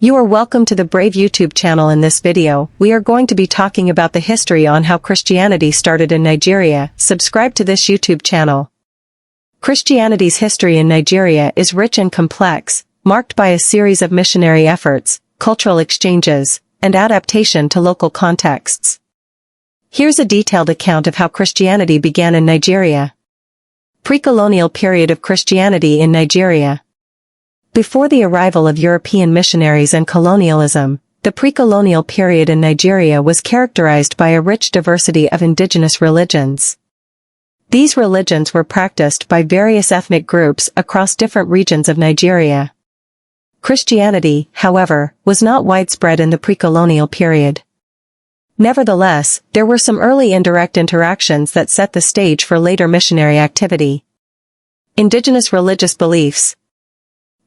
You are welcome to the Brave YouTube channel. In this video, we are going to be talking about the history on how Christianity started in Nigeria. Subscribe to this YouTube channel. Christianity's history in Nigeria is rich and complex, marked by a series of missionary efforts, cultural exchanges, and adaptation to local contexts. Here's a detailed account of how Christianity began in Nigeria. Pre-colonial period of Christianity in Nigeria. Before the arrival of European missionaries and colonialism, the pre-colonial period in Nigeria was characterized by a rich diversity of indigenous religions. These religions were practiced by various ethnic groups across different regions of Nigeria. Christianity, however, was not widespread in the pre-colonial period. Nevertheless, there were some early indirect interactions that set the stage for later missionary activity. Indigenous religious beliefs.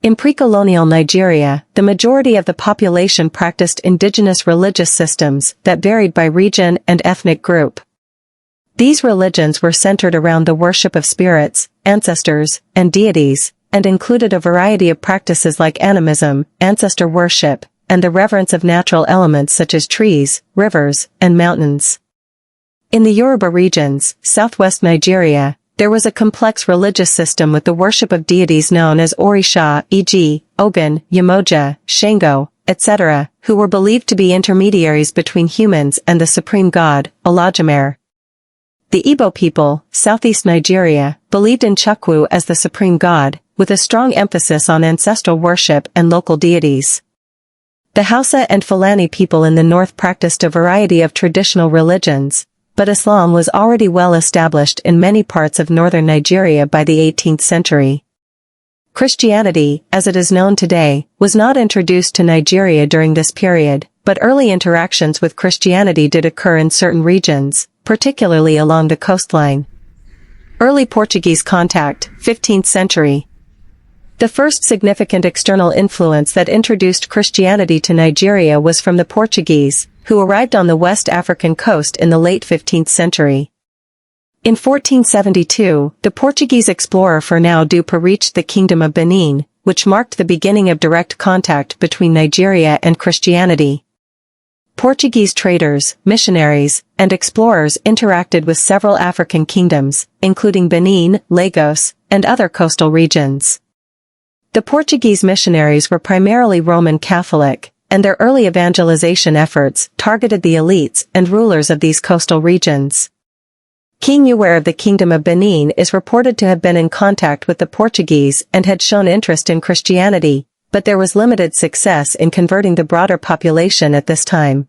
In pre-colonial Nigeria, the majority of the population practiced indigenous religious systems that varied by region and ethnic group. These religions were centered around the worship of spirits, ancestors, and deities, and included a variety of practices like animism, ancestor worship, and the reverence of natural elements such as trees, rivers, and mountains. In the Yoruba regions, southwest Nigeria, there was a complex religious system with the worship of deities known as Orisha, e.g., Ogun, Yemoja, Shango, etc., who were believed to be intermediaries between humans and the supreme god, Olodumare. The Igbo people, southeast Nigeria, believed in Chukwu as the supreme god, with a strong emphasis on ancestral worship and local deities. The Hausa and Fulani people in the north practiced a variety of traditional religions, but Islam was already well established in many parts of northern Nigeria by the 18th century. Christianity, as it is known today, was not introduced to Nigeria during this period, but early interactions with Christianity did occur in certain regions, particularly along the coastline. Early Portuguese contact, 15th century. The first significant external influence that introduced Christianity to Nigeria was from the Portuguese, who arrived on the West African coast in the late 15th century. In 1472, the Portuguese explorer Fernão Dupa reached the Kingdom of Benin, which marked the beginning of direct contact between Nigeria and Christianity. Portuguese traders, missionaries, and explorers interacted with several African kingdoms, including Benin, Lagos, and other coastal regions. The Portuguese missionaries were primarily Roman Catholic, and their early evangelization efforts targeted the elites and rulers of these coastal regions. King Uware of the Kingdom of Benin is reported to have been in contact with the Portuguese and had shown interest in Christianity, but there was limited success in converting the broader population at this time.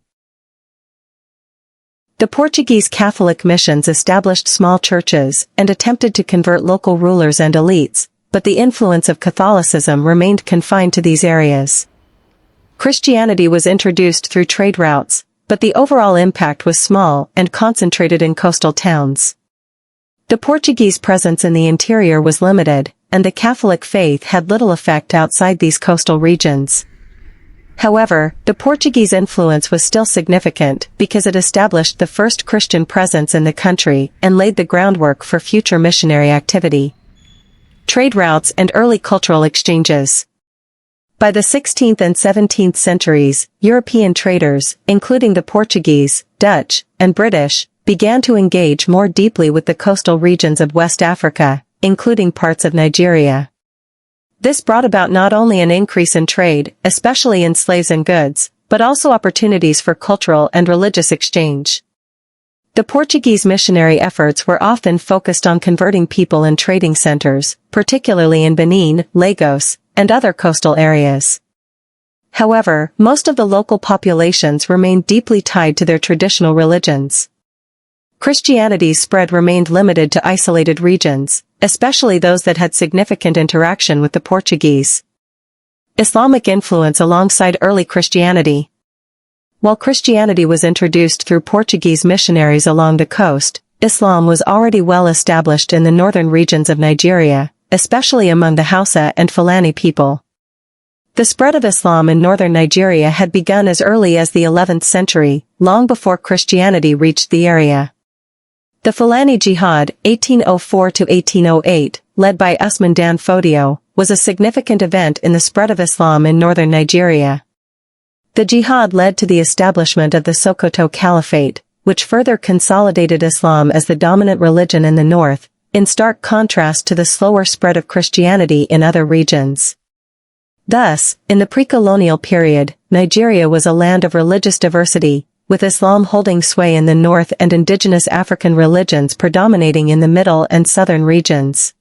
The Portuguese Catholic missions established small churches and attempted to convert local rulers and elites, but the influence of Catholicism remained confined to these areas. Christianity was introduced through trade routes, but the overall impact was small and concentrated in coastal towns. The Portuguese presence in the interior was limited, and the Catholic faith had little effect outside these coastal regions. However, the Portuguese influence was still significant because it established the first Christian presence in the country and laid the groundwork for future missionary activity. Trade routes and early cultural exchanges. By the 16th and 17th centuries, European traders, including the Portuguese, Dutch, and British, began to engage more deeply with the coastal regions of West Africa, including parts of Nigeria. This brought about not only an increase in trade, especially in slaves and goods, but also opportunities for cultural and religious exchange. The Portuguese missionary efforts were often focused on converting people in trading centers, particularly in Benin, Lagos, and other coastal areas. However, most of the local populations remained deeply tied to their traditional religions. Christianity's spread remained limited to isolated regions, especially those that had significant interaction with the Portuguese. Islamic influence alongside early Christianity. While Christianity was introduced through Portuguese missionaries along the coast, Islam was already well established in the northern regions of Nigeria, especially among the Hausa and Fulani people. The spread of Islam in northern Nigeria had begun as early as the 11th century, long before Christianity reached the area. The Fulani Jihad, 1804–1808, led by Usman Dan Fodio, was a significant event in the spread of Islam in northern Nigeria. The jihad led to the establishment of the Sokoto Caliphate, which further consolidated Islam as the dominant religion in the north, in stark contrast to the slower spread of Christianity in other regions. Thus, in the pre-colonial period, Nigeria was a land of religious diversity, with Islam holding sway in the north and indigenous African religions predominating in the middle and southern regions.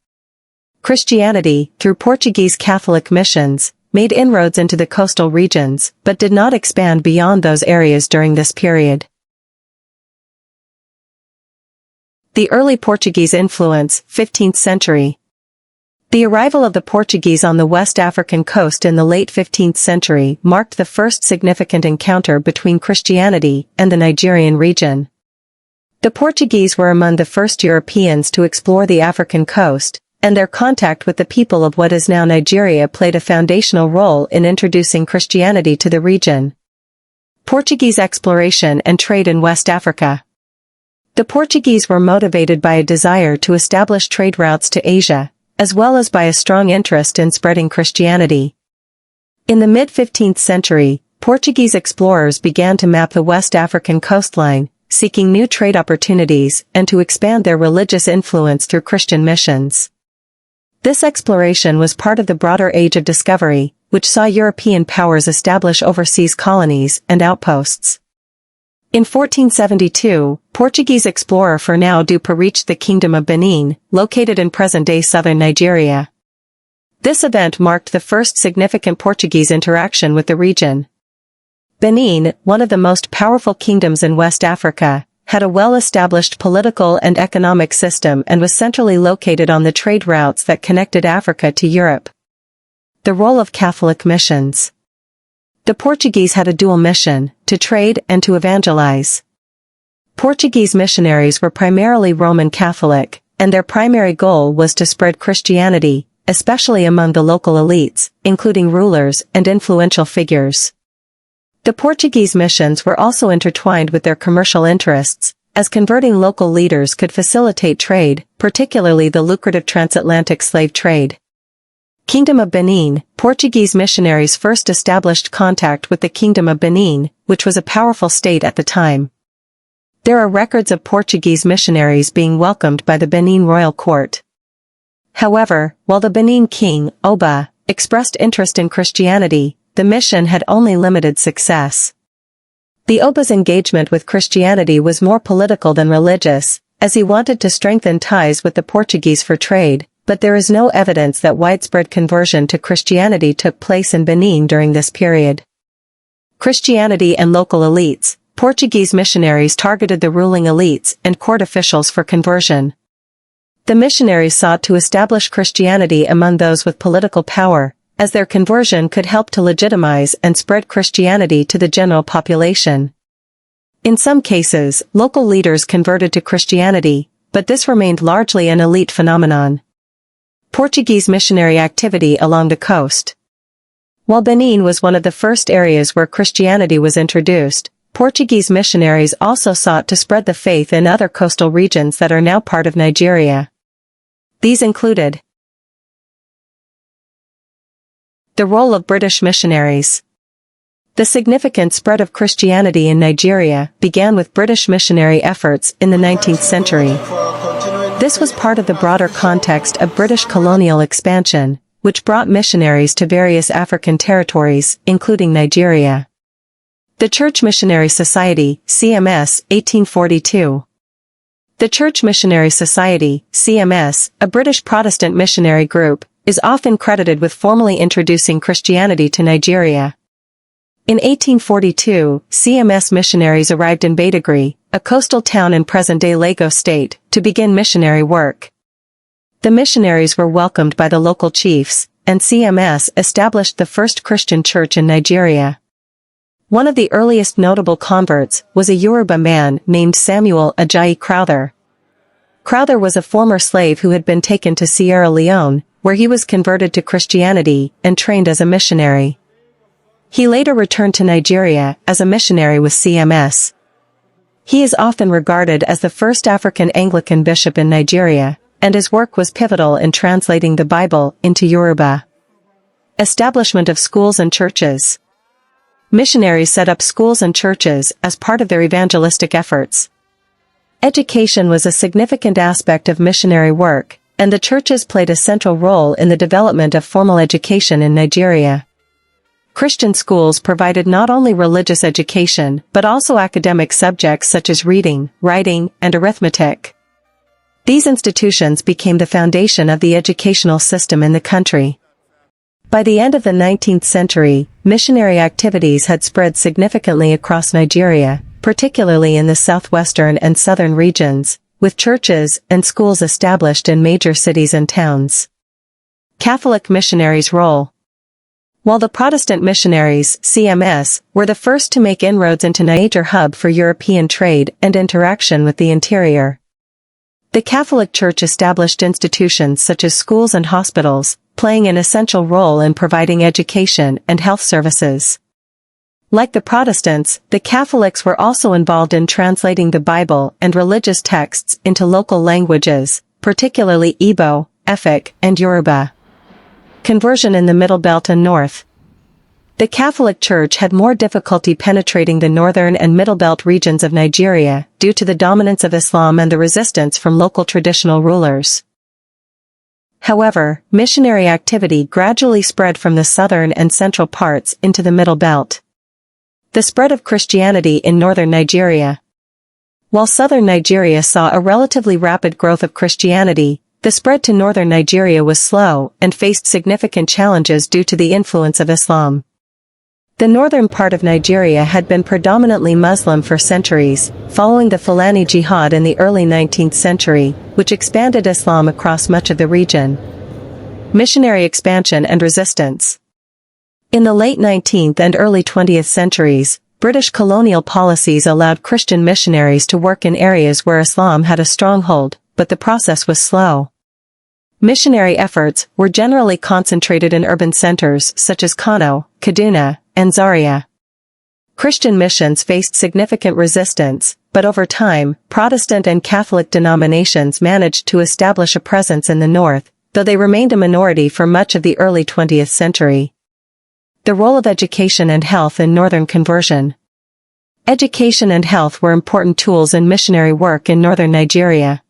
Christianity, through Portuguese Catholic missions, made inroads into the coastal regions, but did not expand beyond those areas during this period. The early Portuguese influence, 15th century. The arrival of the Portuguese on the West African coast in the late 15th century marked the first significant encounter between Christianity and the Nigerian region. The Portuguese were among the first Europeans to explore the African coast, and their contact with the people of what is now Nigeria played a foundational role in introducing Christianity to the region. Portuguese exploration and trade in West Africa. The Portuguese were motivated by a desire to establish trade routes to Asia, as well as by a strong interest in spreading Christianity. In the mid-15th century, Portuguese explorers began to map the West African coastline, seeking new trade opportunities and to expand their religious influence through Christian missions. This exploration was part of the broader Age of Discovery, which saw European powers establish overseas colonies and outposts. In 1472, Portuguese explorer Fernão Dupa reached the Kingdom of Benin, located in present-day southern Nigeria. This event marked the first significant Portuguese interaction with the region. Benin, one of the most powerful kingdoms in West Africa, had a well-established political and economic system and was centrally located on the trade routes that connected Africa to Europe. The role of Catholic missions. The Portuguese had a dual mission, to trade and to evangelize. Portuguese missionaries were primarily Roman Catholic, and their primary goal was to spread Christianity, especially among the local elites, including rulers and influential figures. The Portuguese missions were also intertwined with their commercial interests, as converting local leaders could facilitate trade, particularly the lucrative transatlantic slave trade. Kingdom of Benin, Portuguese missionaries first established contact with the Kingdom of Benin, which was a powerful state at the time. There are records of Portuguese missionaries being welcomed by the Benin royal court. However, while the Benin king, Oba, expressed interest in Christianity, the mission had only limited success. The Oba's engagement with Christianity was more political than religious, as he wanted to strengthen ties with the Portuguese for trade, but there is no evidence that widespread conversion to Christianity took place in Benin during this period. Christianity and local elites. Portuguese missionaries targeted the ruling elites and court officials for conversion. The missionaries sought to establish Christianity among those with political power, as their conversion could help to legitimize and spread Christianity to the general population. In some cases, local leaders converted to Christianity, but this remained largely an elite phenomenon. Portuguese missionary activity along the coast. While Benin was one of the first areas where Christianity was introduced, Portuguese missionaries also sought to spread the faith in other coastal regions that are now part of Nigeria. These included the role of British missionaries. The significant spread of Christianity in Nigeria began with British missionary efforts in the 19th century. This was part of the broader context of British colonial expansion, which brought missionaries to various African territories, including Nigeria. The Church Missionary Society, CMS, 1842. The Church Missionary Society, CMS, a British Protestant missionary group, is often credited with formally introducing Christianity to Nigeria. In 1842, CMS missionaries arrived in Badagry, a coastal town in present-day Lagos State, to begin missionary work. The missionaries were welcomed by the local chiefs, and CMS established the first Christian church in Nigeria. One of the earliest notable converts was a Yoruba man named Samuel Ajayi Crowther. Crowther was a former slave who had been taken to Sierra Leone, where he was converted to Christianity and trained as a missionary. He later returned to Nigeria as a missionary with CMS. He is often regarded as the first African Anglican bishop in Nigeria, and his work was pivotal in translating the Bible into Yoruba. Establishment of schools and churches. missionaries set up schools and churches as part of their evangelistic efforts. Education was a significant aspect of missionary work, and the churches played a central role in the development of formal education in Nigeria. Christian schools provided not only religious education but also academic subjects such as reading, writing, and arithmetic. These institutions became the foundation of the educational system in the country. By the end of the 19th century, missionary activities had spread significantly across Nigeria, particularly in the southwestern and southern regions, with churches and schools established in major cities and towns. Catholic missionaries' role. While the Protestant missionaries, CMS, were the first to make inroads into Nigeria, a major hub for European trade and interaction with the interior, the Catholic Church established institutions such as schools and hospitals, playing an essential role in providing education and health services. Like the Protestants, the Catholics were also involved in translating the Bible and religious texts into local languages, particularly Igbo, Efik, and Yoruba. Conversion in the Middle Belt and North. The Catholic Church had more difficulty penetrating the northern and Middle Belt regions of Nigeria due to the dominance of Islam and the resistance from local traditional rulers. However, missionary activity gradually spread from the southern and central parts into the Middle Belt. The spread of Christianity in northern Nigeria. While southern Nigeria saw a relatively rapid growth of Christianity, the spread to northern Nigeria was slow and faced significant challenges due to the influence of Islam. The northern part of Nigeria had been predominantly Muslim for centuries, following the Fulani Jihad in the early 19th century, which expanded Islam across much of the region. Missionary expansion and resistance. In the late 19th and early 20th centuries, British colonial policies allowed Christian missionaries to work in areas where Islam had a stronghold, but the process was slow. Missionary efforts were generally concentrated in urban centers such as Kano, Kaduna, and Zaria. Christian missions faced significant resistance, but over time, Protestant and Catholic denominations managed to establish a presence in the north, though they remained a minority for much of the early 20th century. The role of education and health in northern conversion. Education and health were important tools in missionary work in northern Nigeria.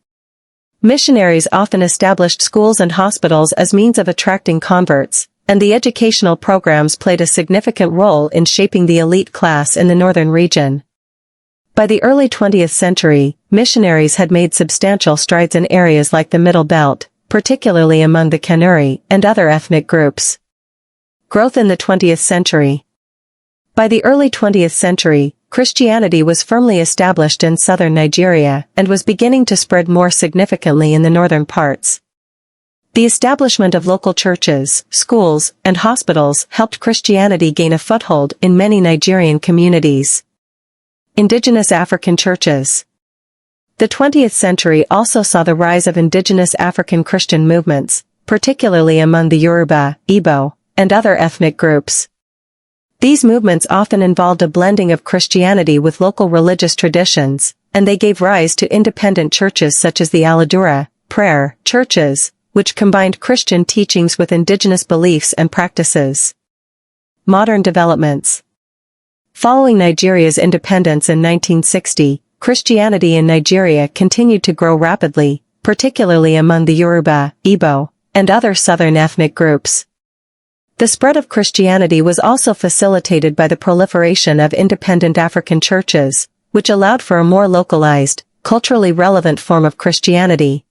Missionaries often established schools and hospitals as means of attracting converts, and the educational programs played a significant role in shaping the elite class in the northern region. By the early 20th century, missionaries had made substantial strides in areas like the Middle Belt, particularly among the Kanuri and other ethnic groups. Growth in the 20th century. By the early 20th century, Christianity was firmly established in southern Nigeria and was beginning to spread more significantly in the northern parts. The establishment of local churches, schools, and hospitals helped Christianity gain a foothold in many Nigerian communities. Indigenous African churches. The 20th century also saw the rise of indigenous African Christian movements, particularly among the Yoruba, Igbo, and other ethnic groups. These movements often involved a blending of Christianity with local religious traditions, and they gave rise to independent churches such as the Aladura, prayer churches, which combined Christian teachings with indigenous beliefs and practices. Modern developments. Following Nigeria's independence in 1960, Christianity in Nigeria continued to grow rapidly, particularly among the Yoruba, Igbo, and other southern ethnic groups. The spread of Christianity was also facilitated by the proliferation of independent African churches, which allowed for a more localized, culturally relevant form of Christianity.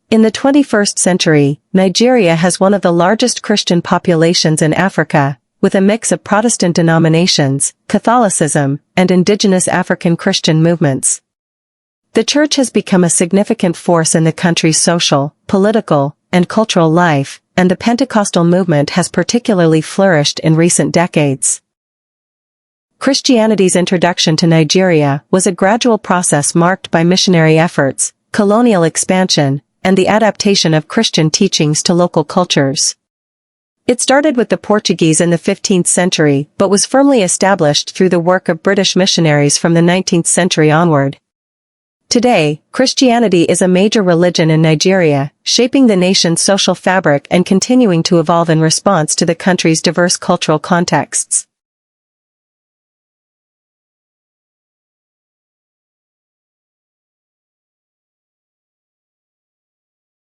In the 21st century, Nigeria has one of the largest Christian populations in Africa, with a mix of Protestant denominations, Catholicism, and indigenous African Christian movements. The church has become a significant force in the country's social, political, and cultural life, and the Pentecostal movement has particularly flourished in recent decades. Christianity's introduction to Nigeria was a gradual process marked by missionary efforts, colonial expansion, and the adaptation of Christian teachings to local cultures. It started with the Portuguese in the 15th century but was firmly established through the work of British missionaries from the 19th century onward. Today, Christianity is a major religion in Nigeria, shaping the nation's social fabric and continuing to evolve in response to the country's diverse cultural contexts.